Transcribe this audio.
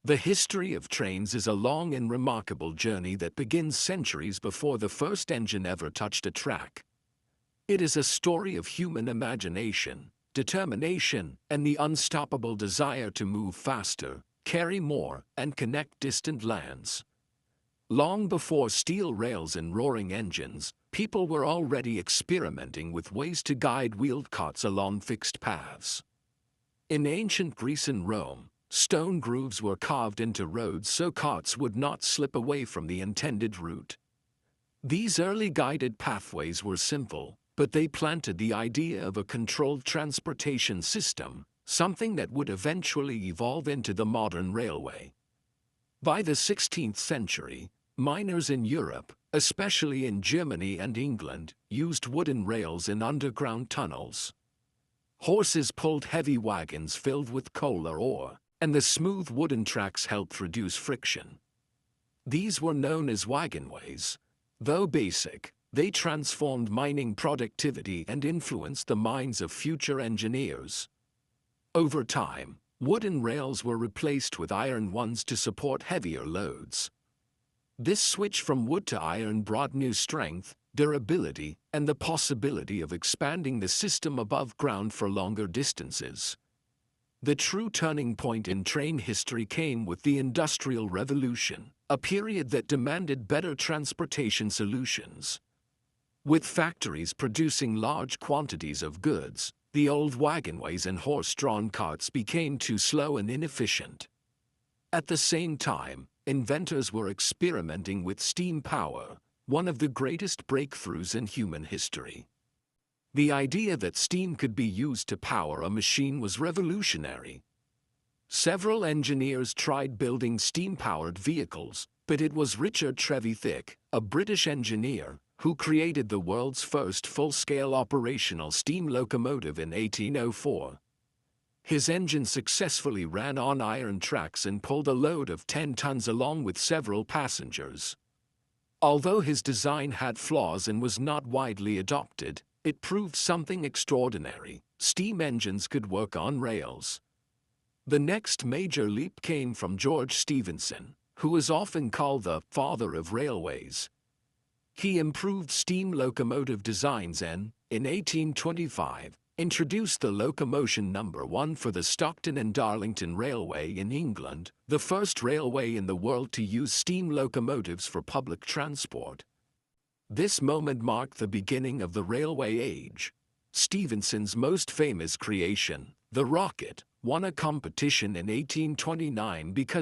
The history of trains is a long and remarkable journey that begins centuries before the first engine ever touched a track. It is a story of human imagination, determination, and the unstoppable desire to move faster, carry more, and connect distant lands. Long before steel rails and roaring engines, people were already experimenting with ways to guide wheeled carts along fixed paths. In ancient Greece and Rome, stone grooves were carved into roads so carts would not slip away from the intended route. These early guided pathways were simple, but they planted the idea of a controlled transportation system, something that would eventually evolve into the modern railway. By the 16th century, miners in Europe, especially in Germany and England, used wooden rails in underground tunnels. Horses pulled heavy wagons filled with coal or ore, and the smooth wooden tracks helped reduce friction. These were known as wagonways. Though basic, they transformed mining productivity and influenced the minds of future engineers. Over time, wooden rails were replaced with iron ones to support heavier loads. This switch from wood to iron brought new strength, durability, and the possibility of expanding the system above ground for longer distances. The true turning point in train history came with the Industrial Revolution, a period that demanded better transportation solutions. With factories producing large quantities of goods, the old wagonways and horse-drawn carts became too slow and inefficient. At the same time, inventors were experimenting with steam power, one of the greatest breakthroughs in human history. The idea that steam could be used to power a machine was revolutionary. Several engineers tried building steam-powered vehicles, but it was Richard Trevithick, a British engineer, who created the world's first full-scale operational steam locomotive in 1804. His engine successfully ran on iron tracks and pulled a load of 10 tons along with several passengers. Although his design had flaws and was not widely adopted, it proved something extraordinary: steam engines could work on rails. The next major leap came from George Stephenson, who is often called the father of railways. He improved steam locomotive designs and, in 1825, introduced the locomotion number 1 for the Stockton and Darlington Railway in England, the first railway in the world to use steam locomotives for public transport. This moment marked the beginning of the railway age. Stephenson's most famous creation, the rocket, won a competition in 1829 because